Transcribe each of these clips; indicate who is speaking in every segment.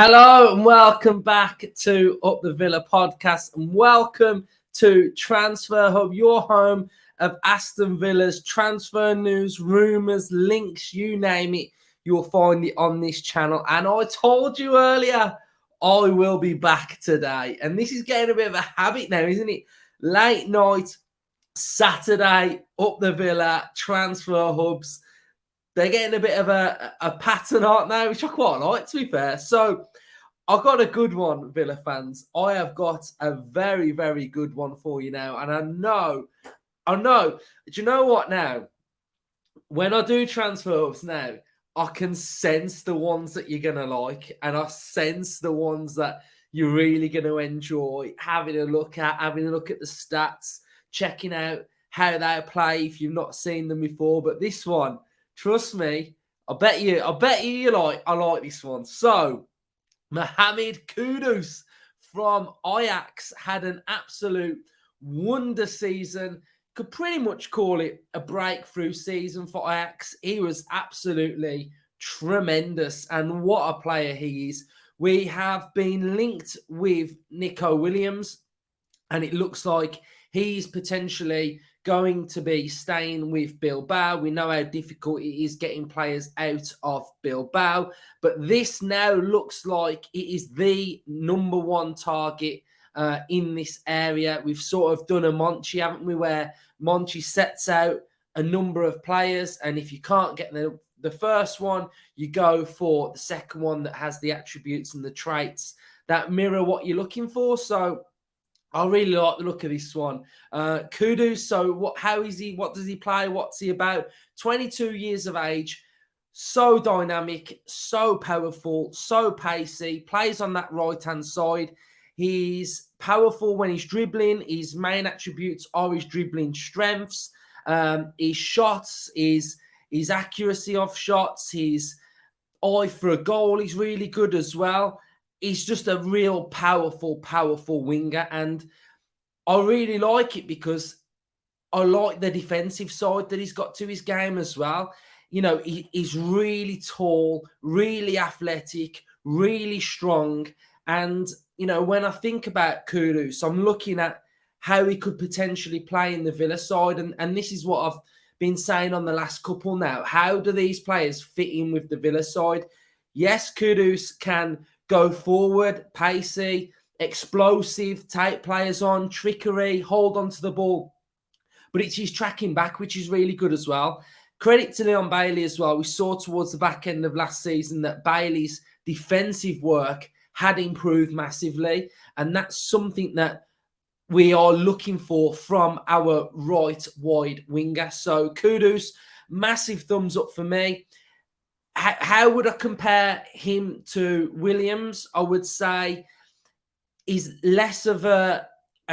Speaker 1: Hello and welcome back to Up the Villa podcast, and welcome to Transfer Hub, your home of Aston Villa's transfer news, rumours, links, you name it, you'll find it on this channel. And I told you earlier, I will be back today. And this is getting a bit of a habit now, isn't it? Late night, Saturday, Up the Villa, transfer hubs. They're getting a bit of a pattern, aren't they? Which I quite like, to be fair. So I've got a good one, Villa fans. I have got a very, very good one for you now. And I know. Do you know what now? When I do transfer hubs now, I can sense the ones that you're going to like. And I sense the ones that you're really going to enjoy having a look at the stats, checking out how they play if you've not seen them before. But this one, trust me, I bet you I like this one. So, Mohammed Kudus from Ajax had an absolute wonder season. Could pretty much call it a breakthrough season for Ajax. He was absolutely tremendous, and what a player he is. We have been linked with Nico Williams, and it looks like he's potentially going to be staying with Bilbao. We know how difficult it is getting players out of Bilbao, but this now looks like it is the number one target in this area. We've sort of done a Monchi, haven't we, where Monchi sets out a number of players, and if you can't get the first one, you go for the second one that has the attributes and the traits that mirror what you're looking for. So I really like the look of this one. Kudus, so how is he? What does he play? What's he about? 22 years of age, so dynamic, so powerful, so pacey, plays on that right-hand side. He's powerful when he's dribbling. His main attributes are his dribbling strengths, his shots, his accuracy of shots, his eye for a goal. He's really good as well. He's just a real powerful winger, and I really like it because I like the defensive side that he's got to his game as well. You know, he's really tall, really athletic, really strong, and you know, when I think about Kudus, I'm looking at how he could potentially play in the Villa side, and this is what I've been saying on the last couple now. How do these players fit in with the Villa side? Yes, Kudus can go forward, pacey, explosive, take players on, trickery, hold on to the ball. But it's his tracking back, which is really good as well. Credit to Leon Bailey as well. We saw towards the back end of last season that Bailey's defensive work had improved massively. And that's something that we are looking for from our right wide winger. So Kudus, massive thumbs up for me. How would I compare him to Williams? I would say he's less of a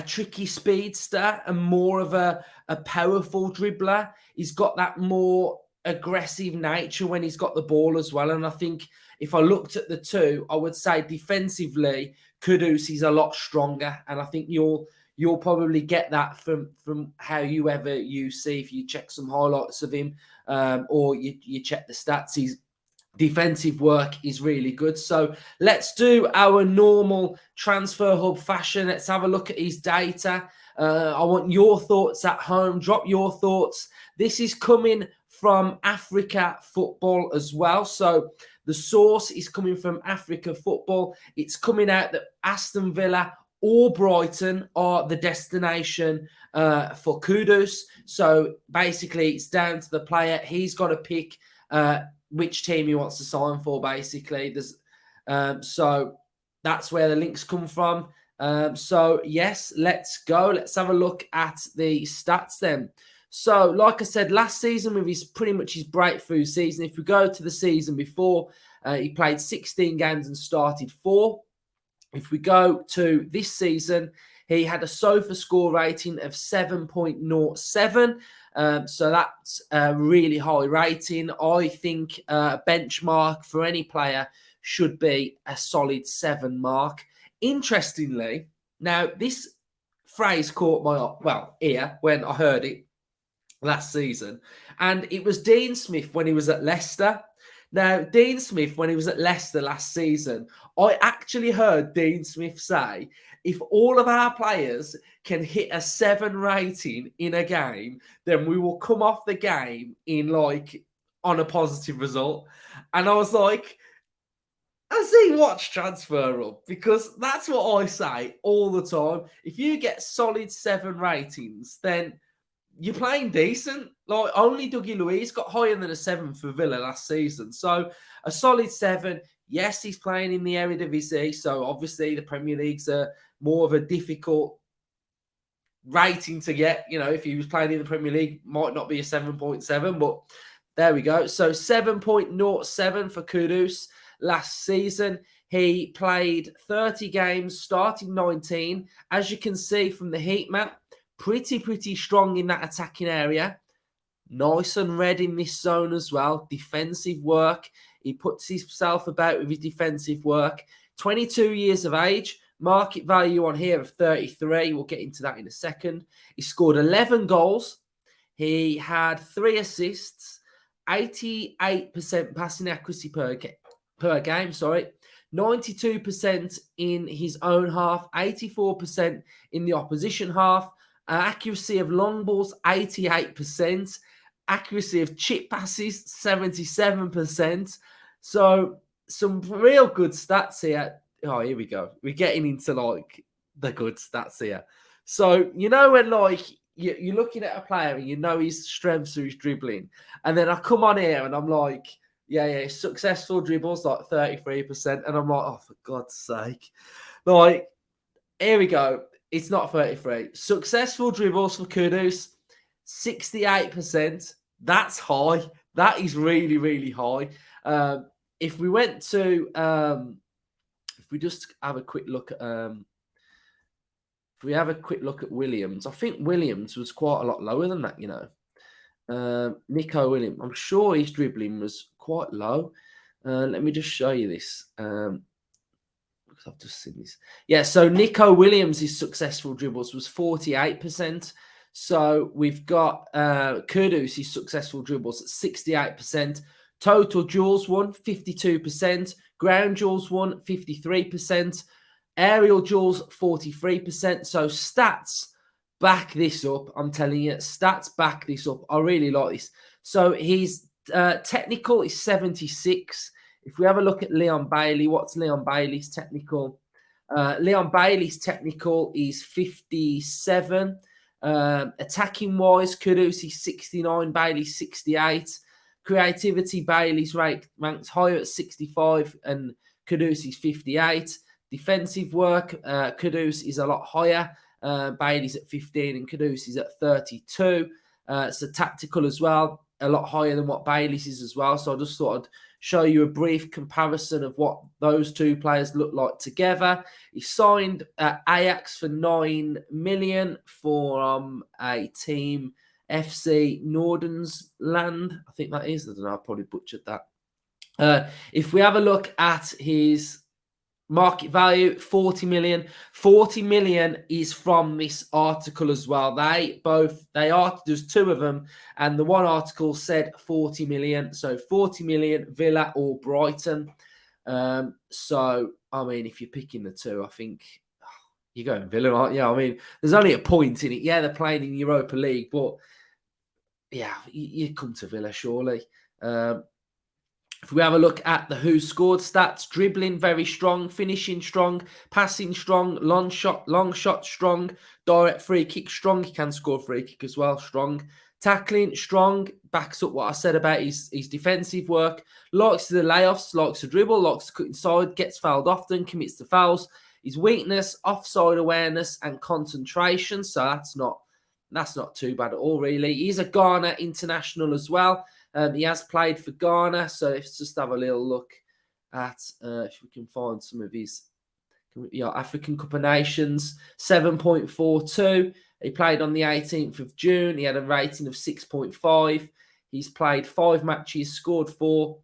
Speaker 1: tricky speedster and more of a powerful dribbler. He's got that more aggressive nature when he's got the ball as well. And I think if I looked at the two, I would say defensively, Kudus is a lot stronger. And I think you'll probably get that from however you see, if you check some highlights of him or you check the stats. His defensive work is really good. So let's do our normal transfer hub fashion. Let's have a look at his data. I want your thoughts at home. Drop your thoughts. This is coming from Africa Futbolu as well. So the source is coming from Africa Futbolu. It's coming out that Aston Villa or Brighton are the destination for Kudus. So basically, it's down to the player. He's got to pick which team he wants to sign for, basically. So that's where the links come from. So, yes, let's go. Let's have a look at the stats then. So, like I said, last season with pretty much his breakthrough season, if we go to the season before, he played 16 games and started 4. If we go to this season, he had a SOFA score rating of 7.07. So that's a really high rating. I think a benchmark for any player should be a solid 7 mark. Interestingly, now this phrase caught my ear when I heard it last season, and it was Dean Smith when he was at Leicester. Now, Dean Smith, when he was at Leicester last season, I actually heard Dean Smith say, if all of our players can hit a 7 rating in a game, then we will come off the game on a positive result. And I was like, has he watched Transfer Up? Because that's what I say all the time. If you get solid 7 ratings, then you're playing decent. Like, only Dougie Luiz got higher than a 7 for Villa last season. So a solid 7. Yes, he's playing in the Eredivisie. So obviously the Premier League's more of a difficult rating to get. You know, if he was playing in the Premier League, might not be a 7.7. But there we go. So 7.07 for Kudus last season. He played 30 games, starting 19. As you can see from the heat map, pretty strong in that attacking area. Nice and red in this zone as well. Defensive work. He puts himself about with his defensive work. 22 years of age. Market value on here of 33. We'll get into that in a second. He scored 11 goals. He had 3 assists. 88% passing accuracy per game. 92% in his own half. 84% in the opposition half. Accuracy of long balls, 88%. Accuracy of chip passes, 77%. So some real good stats here. Oh, here we go. We're getting into the good stats here. So, you know, when you're looking at a player and you know his strengths are his dribbling. And then I come on here and I'm like, yeah, successful dribbles, 33%. And I'm like, oh, for God's sake. Here we go. It's not 33. Successful dribbles for Kudus, 68%. That's high. That is really high. If we went to, if we just have a quick look at, if we have a quick look at Williams, I think Williams was quite a lot lower than that, you know. Nico Williams, I'm sure his dribbling was quite low. Let me just show you this. Because I've just seen this. Yeah, so Nico Williams' successful dribbles was 48%. So we've got Kudus, his successful dribbles at 68%. Total duels won, 52%. Ground duels won, 53%. Aerial duels, 43%. So stats back this up. I'm telling you, stats back this up. I really like this. So his technical is 76. If we have a look at Leon Bailey, what's Leon Bailey's technical? Leon Bailey's technical is 57. Attacking-wise, Kudus is 69, Bailey's 68. Creativity, Bailey's ranked higher at 65 and Kudus is 58. Defensive work, Kudus is a lot higher. Bailey's at 15 and Kudus is at 32. So tactical as well, a lot higher than what Bailey's is as well. So I just thought I'd show you a brief comparison of what those two players look like together. He signed at Ajax for 9 million from a team, FC Noordensland. I think that is. I don't know. I probably butchered that. If we have a look at his market value, 40 million. 40 million is from this article as well. There's 2 of them, and the one article said 40 million. So 40 million, Villa or Brighton. So, I mean, if you're picking the 2, I think you're going Villa, aren't you? I mean, there's only a point in it. Yeah, they're playing in Europa League, but yeah, you come to Villa, surely. If we have a look at the who scored stats, dribbling very strong, finishing strong, passing strong, long shot strong, direct free kick strong. He can score free kick as well, strong. Tackling strong, backs up what I said about his defensive work. Likes the layoffs, likes to dribble, likes to cut inside, gets fouled often, commits to fouls. His weakness, offside awareness and concentration. So that's not too bad at all, really. He's a Ghana international as well. He has played for Ghana, so let's just have a little look at if we can find some of his African Cup of Nations. 7.42. He played on the 18th of June. He had a rating of 6.5. He's played 5 matches, scored 4.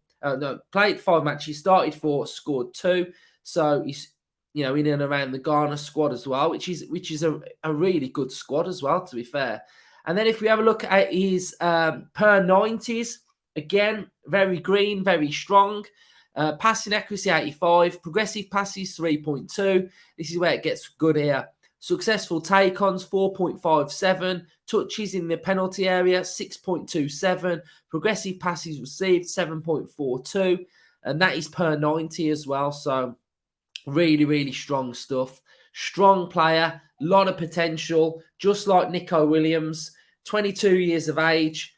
Speaker 1: Played 5 matches, started 4, scored 2. So he's in and around the Ghana squad as well, which is a really good squad as well, to be fair. And then if we have a look at his per 90s, Again, very green, very strong. Passing accuracy 85, progressive passes 3.2. This is where it gets good here. Successful take-ons 4.57, touches in the penalty area 6.27, progressive passes received 7.42, and that is per 90 as well. So really, really strong stuff. Strong player, lot of potential, just like Nico Williams, 22 years of age,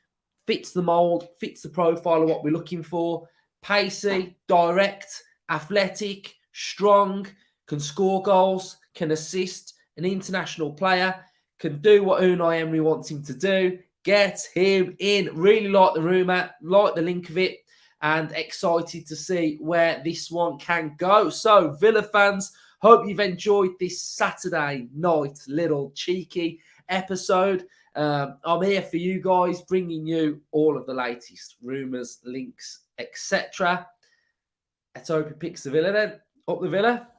Speaker 1: fits the mould, fits the profile of what we're looking for. Pacey, direct, athletic, strong, can score goals, can assist, an international player, can do what Unai Emery wants him to do. Get him in. Really like the rumour, like the link of it, and excited to see where this one can go. So, Villa fans, hope you've enjoyed this Saturday night little cheeky episode. I'm here for you guys, bringing you all of the latest rumours, links, etc. Let's hope he picks the Villa then. Up the Villa.